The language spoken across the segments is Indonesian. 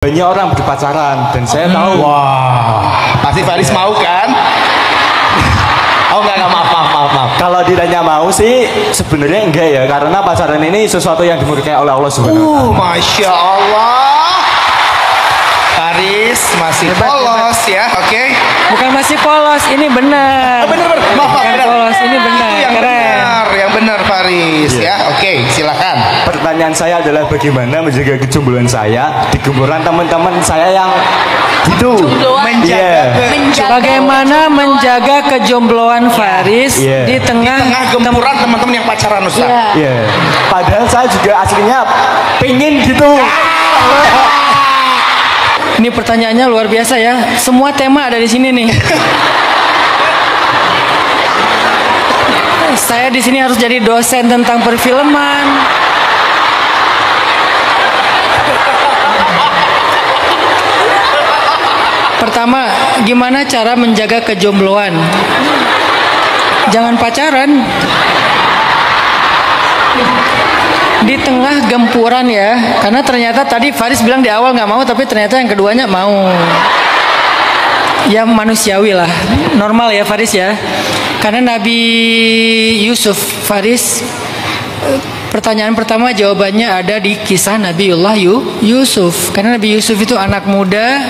banyak orang berpacaran dan saya tahu. Wah, pasti Faris mau kan? Oh enggak, maaf. Kalau ditanya mau sih sebenarnya enggak ya, karena pacaran ini sesuatu yang dimurkai oleh Allah Subhanahu wa Ta'ala. Masya Allah. Faris masih polos ya, oke? Bukan masih polos, ini benar. Bener. Maaf, Bukan bener. polos, ini benar. Yang Keren. benar Faris ya. Oke, silakan. Pertanyaan saya adalah bagaimana menjaga kejombloan saya di gemburan teman-teman saya yang gitu. Bagaimana menjaga kejombloan Faris Iya. di Di tengah tengah gempuran teman-teman yang pacaran, Ustaz. Iya. Padahal saya juga aslinya pingin gitu. Ini pertanyaannya luar biasa ya. Semua tema ada di sini nih. Saya di sini harus jadi dosen tentang perfilman. Pertama, gimana cara menjaga kejombloan? Jangan pacaran. Di tengah gempuran ya, karena ternyata tadi Faris bilang di awal nggak mau, tapi ternyata yang keduanya mau. Ya manusiawi lah, normal ya Faris ya. Karena Nabi Yusuf, Faris, pertanyaan pertama jawabannya ada di kisah Nabiullah Yusuf. Karena Nabi Yusuf itu anak muda,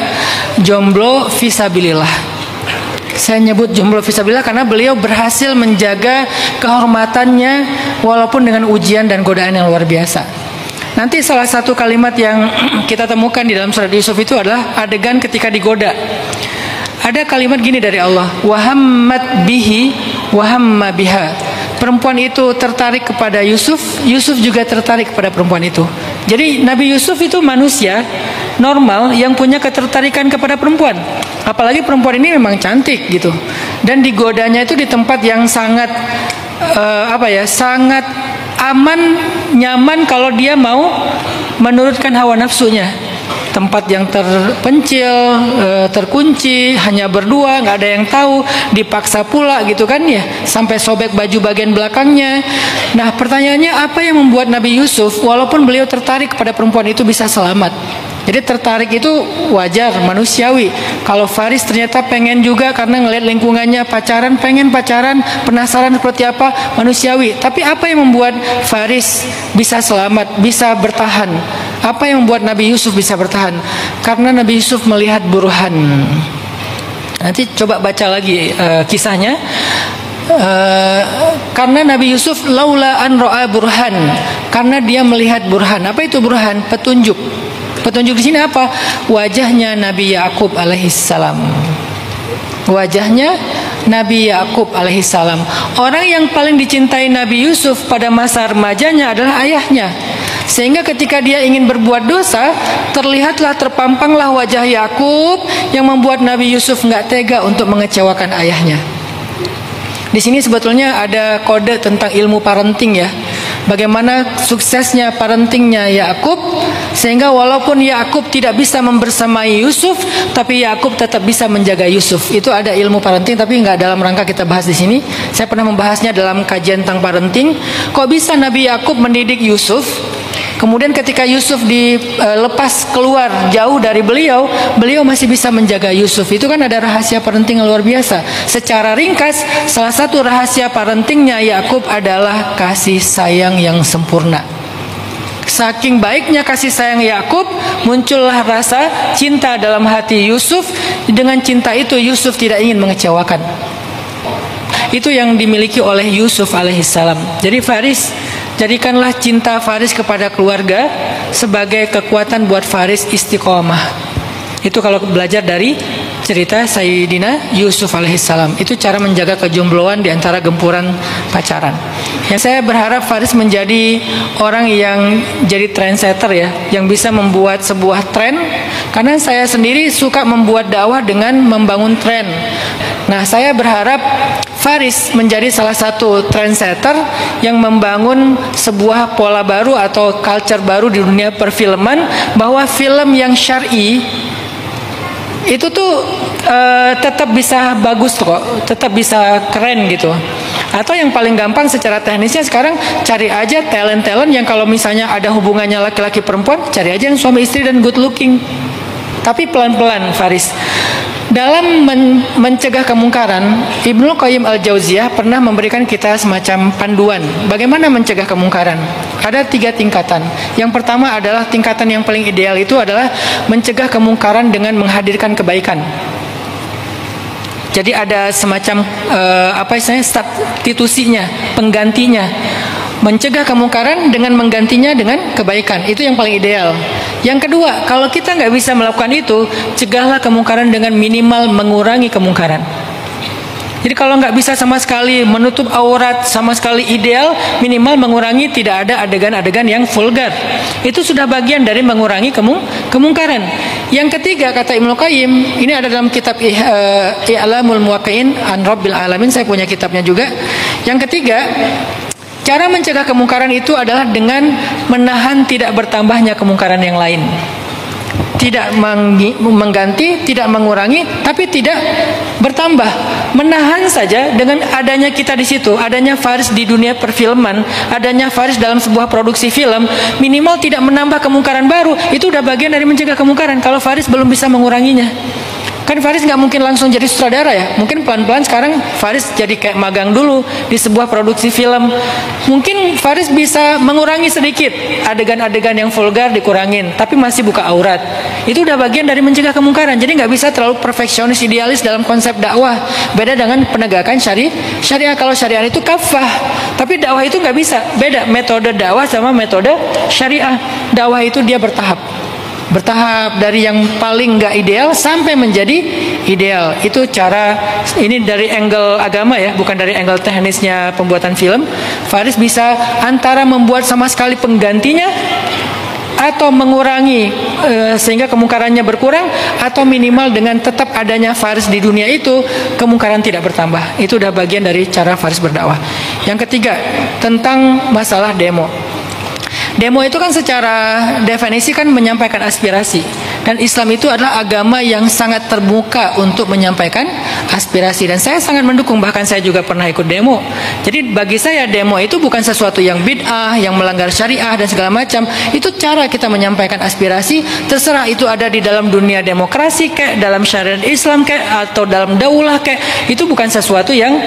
jomblo fisabilillah. Saya nyebut jomblo fisabilillah karena beliau berhasil menjaga kehormatannya walaupun dengan ujian dan godaan yang luar biasa. Nanti salah satu kalimat yang kita temukan di dalam surat Yusuf itu adalah adegan ketika digoda. Ada kalimat gini dari Allah, wahammat bihi wahamma biha. Perempuan itu tertarik kepada Yusuf, Yusuf juga tertarik kepada perempuan itu. Jadi Nabi Yusuf itu manusia normal yang punya ketertarikan kepada perempuan. Apalagi perempuan ini memang cantik gitu. Dan digodanya itu di tempat yang sangat sangat aman, nyaman kalau dia mau menurutkan hawa nafsunya. Tempat yang terpencil, terkunci, hanya berdua, nggak ada yang tahu, dipaksa pula gitu kan ya, sampai sobek baju bagian belakangnya. Nah pertanyaannya, apa yang membuat Nabi Yusuf walaupun beliau tertarik kepada perempuan itu bisa selamat? Jadi tertarik itu wajar, manusiawi. Kalau Faris ternyata pengen juga karena ngelihat lingkungannya pacaran, pengen pacaran, penasaran seperti apa, manusiawi. Tapi apa yang membuat Faris bisa selamat, bisa bertahan? Apa yang membuat Nabi Yusuf bisa bertahan? Karena Nabi Yusuf melihat burhan. Nanti coba baca lagi kisahnya. Karena Nabi Yusuf laula an ra'a burhan, karena dia melihat burhan. Apa itu burhan? Petunjuk. Petunjuk di sini apa? Wajahnya Nabi Yakub alaihissalam. Wajahnya Nabi Yakub alaihissalam. Orang yang paling dicintai Nabi Yusuf pada masa remajanya adalah ayahnya. Sehingga ketika dia ingin berbuat dosa, terlihatlah terpampanglah wajah Yakub yang membuat Nabi Yusuf nggak tega untuk mengecewakan ayahnya. Di sini sebetulnya ada kode tentang ilmu parenting ya. Bagaimana suksesnya parentingnya Yakub, sehingga walaupun Yakub tidak bisa membersamai Yusuf, tapi Yakub tetap bisa menjaga Yusuf. Itu ada ilmu parenting, tapi nggak dalam rangka kita bahas di sini. Saya pernah membahasnya dalam kajian tentang parenting. Kok bisa Nabi Yakub mendidik Yusuf? Kemudian ketika Yusuf dilepas keluar jauh dari beliau, beliau masih bisa menjaga Yusuf. Itu kan ada rahasia parenting yang luar biasa. Secara ringkas, salah satu rahasia parentingnya Yakub adalah kasih sayang yang sempurna. Saking baiknya kasih sayang Yakub, muncullah rasa cinta dalam hati Yusuf. Dengan cinta itu Yusuf tidak ingin mengecewakan. Itu yang dimiliki oleh Yusuf alaihissalam. Jadi Faris, jadikanlah cinta Faris kepada keluarga sebagai kekuatan buat Faris istiqomah. Itu kalau belajar dari cerita Sayyidina Yusuf alaihissalam. Itu cara menjaga kejombloan di antara gempuran pacaran. Yang saya berharap Faris menjadi orang yang jadi trendsetter ya, yang bisa membuat sebuah tren. Karena saya sendiri suka membuat dakwah dengan membangun tren. Nah, saya berharap Faris menjadi salah satu trendsetter yang membangun sebuah pola baru atau culture baru di dunia perfilman, bahwa film yang syar'i itu tuh tetap bisa bagus kok, tetap bisa keren gitu. Atau yang paling gampang secara teknisnya sekarang, cari aja talent-talent yang kalau misalnya ada hubungannya laki-laki perempuan, cari aja yang suami istri dan good looking. Tapi pelan-pelan Faris. Dalam mencegah kemungkaran, Ibnu Qayyim Al-Jauziyah pernah memberikan kita semacam panduan bagaimana mencegah kemungkaran. Ada 3 tingkatan. Yang pertama adalah tingkatan yang paling ideal, itu adalah mencegah kemungkaran dengan menghadirkan kebaikan. Jadi ada semacam substitusinya, penggantinya. Mencegah kemungkaran dengan menggantinya dengan kebaikan, itu yang paling ideal. Yang kedua, kalau kita nggak bisa melakukan itu, cegahlah kemungkaran dengan minimal mengurangi kemungkaran. Jadi kalau nggak bisa sama sekali menutup aurat, sama sekali ideal, minimal mengurangi, tidak ada adegan-adegan yang vulgar. Itu sudah bagian dari mengurangi kemungkaran. Yang ketiga, kata Ibnu Qayyim, ini ada dalam kitab I'lamul Muwaqqi'in an Rabbil Alamin, saya punya kitabnya juga. Yang ketiga, cara mencegah kemungkaran itu adalah dengan menahan tidak bertambahnya kemungkaran yang lain. Tidak mengganti, tidak mengurangi, tapi tidak bertambah. Menahan saja dengan adanya kita di situ, adanya Faris di dunia perfilman, adanya Faris dalam sebuah produksi film, minimal tidak menambah kemungkaran baru, itu udah bagian dari mencegah kemungkaran. Kalau Faris belum bisa menguranginya. Kan Faris nggak mungkin langsung jadi sutradara ya. Mungkin pelan-pelan sekarang Faris jadi kayak magang dulu di sebuah produksi film. Mungkin Faris bisa mengurangi sedikit adegan-adegan yang vulgar, dikurangin, tapi masih buka aurat. Itu udah bagian dari mencegah kemungkaran. Jadi nggak bisa terlalu perfeksionis idealis dalam konsep dakwah. Beda dengan penegakan syariah. Kalau syariah itu kafah, tapi dakwah itu nggak bisa. Beda metode dakwah sama metode syariah. Dakwah itu dia bertahap dari yang paling nggak ideal sampai menjadi ideal. Itu cara, ini dari angle agama ya, bukan dari angle teknisnya pembuatan film. Faris bisa antara membuat sama sekali penggantinya atau mengurangi sehingga kemungkarannya berkurang, atau minimal dengan tetap adanya Faris di dunia itu kemungkaran tidak bertambah. Itu udah bagian dari cara Faris berdakwah. Yang ketiga, tentang masalah demo. Demo itu kan secara definisi kan menyampaikan aspirasi, dan Islam itu adalah agama yang sangat terbuka untuk menyampaikan aspirasi, dan saya sangat mendukung, bahkan saya juga pernah ikut demo. Jadi bagi saya demo itu bukan sesuatu yang bid'ah, yang melanggar syariah dan segala macam. Itu cara kita menyampaikan aspirasi, terserah itu ada di dalam dunia demokrasi kayak dalam syariat Islam kayak atau dalam daulah kayak, itu bukan sesuatu yang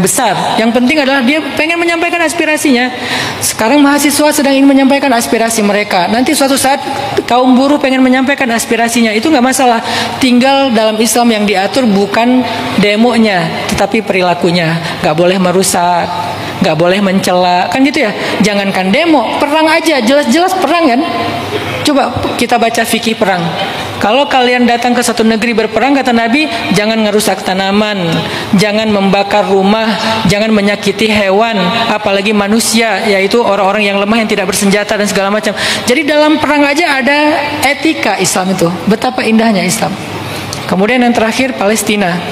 besar. Yang penting adalah dia pengen menyampaikan aspirasinya. Sekarang mahasiswa sedang ingin menyampaikan aspirasi mereka. Nanti suatu saat kaum buruh pengen menyampaikan aspirasinya, itu nggak masalah. Tinggal dalam Islam yang diatur bukan demonya, tetapi perilakunya. Nggak boleh merusak, nggak boleh mencela, kan gitu ya. Jangankan demo, perang aja jelas-jelas perang kan. Coba kita baca fikih perang. Kalau kalian datang ke satu negeri berperang, kata Nabi, jangan ngerusak tanaman, jangan membakar rumah, jangan menyakiti hewan, apalagi manusia, yaitu orang-orang yang lemah yang tidak bersenjata dan segala macam. Jadi dalam perang aja ada etika Islam itu. Betapa indahnya Islam. Kemudian yang terakhir, Palestina.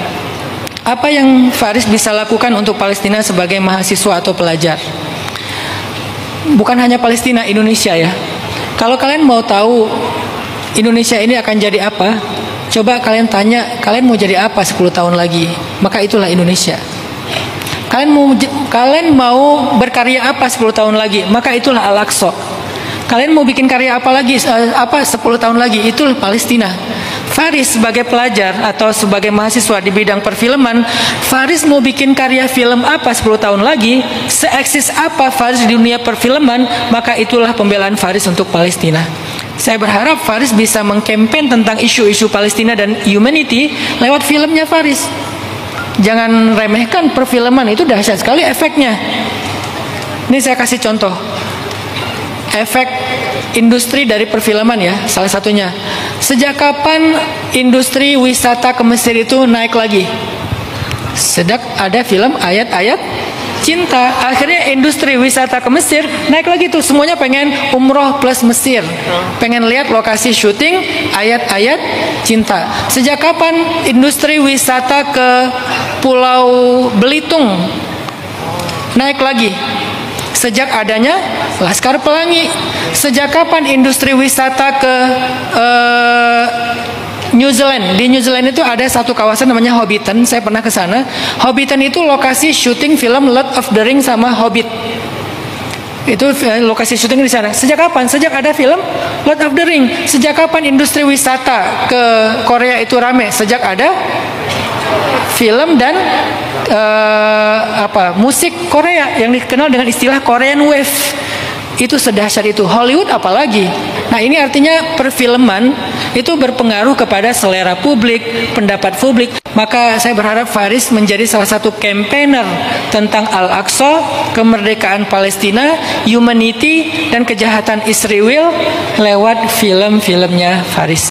Apa yang Faris bisa lakukan untuk Palestina sebagai mahasiswa atau pelajar? Bukan hanya Palestina, Indonesia ya. Kalau kalian mau tahu Indonesia ini akan jadi apa, coba kalian tanya, kalian mau jadi apa 10 tahun lagi? Maka itulah Indonesia. Kalian mau berkarya apa 10 tahun lagi? Maka itulah Al-Aqsa. Kalian mau bikin karya apa lagi 10 tahun lagi? Itulah Palestina. Faris sebagai pelajar atau sebagai mahasiswa di bidang perfilman, Faris mau bikin karya film apa 10 tahun lagi, seeksis apa Faris di dunia perfilman, maka itulah pembelaan Faris untuk Palestina. Saya berharap Faris bisa mengkampen tentang isu-isu Palestina dan humanity lewat filmnya Faris. Jangan remehkan perfilman, itu dahsyat sekali efeknya. Ini saya kasih contoh. Efek industri dari perfilman ya, salah satunya. Sejak kapan industri wisata ke Mesir itu naik lagi? Sejak ada film Ayat-Ayat Cinta. Akhirnya industri wisata ke Mesir naik lagi tuh. Semuanya pengen umroh plus Mesir, pengen lihat lokasi syuting Ayat-Ayat Cinta. Sejak kapan industri wisata ke Pulau Belitung naik lagi? Sejak adanya Laskar Pelangi. Sejak kapan industri wisata ke New Zealand? Di New Zealand itu ada satu kawasan namanya Hobbiton. Saya pernah ke sana. Hobbiton itu lokasi syuting film Lord of the Rings sama Hobbit. Itu lokasi syuting di sana. Sejak kapan? Sejak ada film Lord of the Ring. Sejak kapan industri wisata ke Korea itu rame? Sejak ada film dan musik Korea yang dikenal dengan istilah Korean Wave. Itu sedahsyat itu. Hollywood apalagi. Nah, ini artinya perfilman itu berpengaruh kepada selera publik, pendapat publik. Maka saya berharap Faris menjadi salah satu campaigner tentang Al-Aqsa, kemerdekaan Palestina, humanity, dan kejahatan Israel lewat film-filmnya Faris.